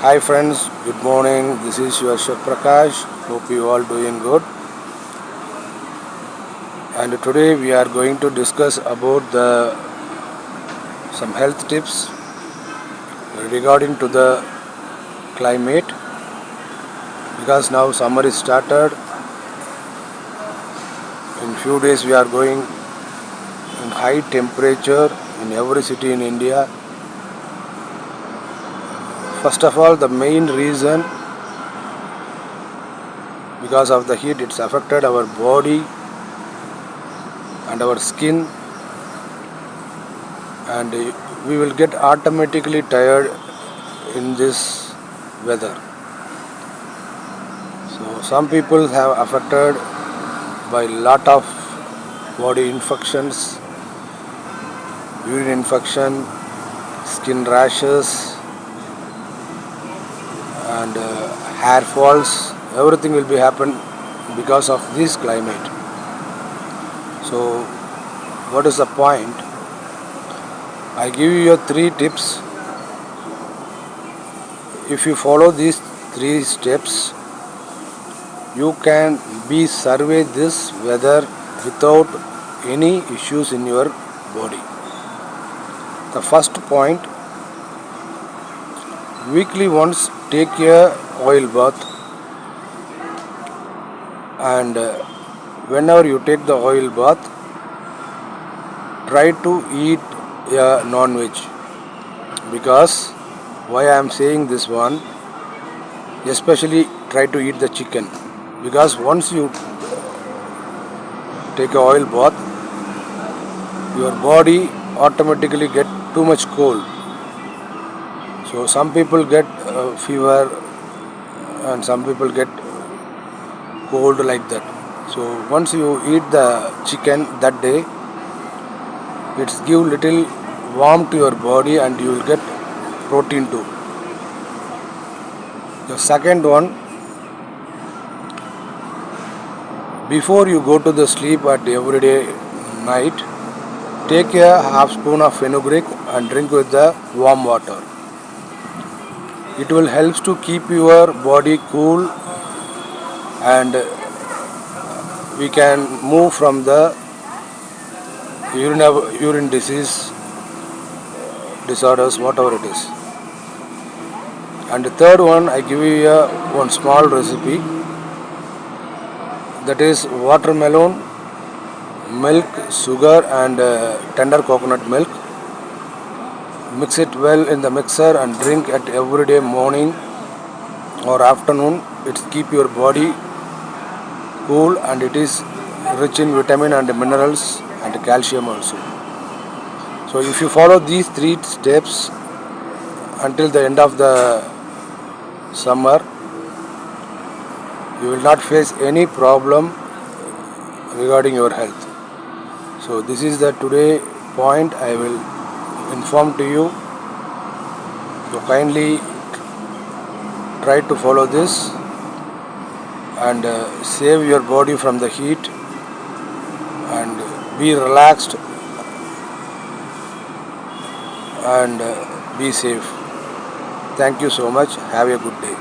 Hi friends, good morning. This is your Chef Prakash. Hope you all doing good. And today we are going to discuss about the some health tips regarding to the climate, because now summer is started. In few days we are going in high temperature in every city in India. First of all, the main reason, because of the heat, it's affected our body and our skin, and we will get automatically tired in this weather. So some people have affected by lot of body infections, urine infection, skin rashes, and hair falls. Everything will be happen because of this climate. So what is the point? I give you your 3 tips. If you follow these 3 steps, you can be survey this weather without any issues in your body. The first point, weekly once take a oil bath, and whenever you take the oil bath, try to eat a non-veg. Because why I am saying this one, especially try to eat the chicken, because once you take a oil bath, your body automatically get too much cold. So some people get fever and some people get cold like that. So once you eat the chicken that day, it's give little warm to your body and you will get protein too. The second one, before you go to the sleep at everyday night, take a half spoon of fenugreek and drink with the warm water. It will help to keep your body cool, and we can move from the urine disease disorders, whatever it is. And the third one, I give you one small recipe, that is watermelon, milk, sugar, and tender coconut milk. Mix it well in the mixer and drink at everyday morning or afternoon. It keep your body cool, and it is rich in vitamin and minerals and calcium also. So if you follow these 3 steps until the end of the summer, you will not face any problem regarding your health. So this is the today point I will inform to you. So kindly try to follow this and save your body from the heat and be relaxed and be safe. Thank you so much. Have a good day.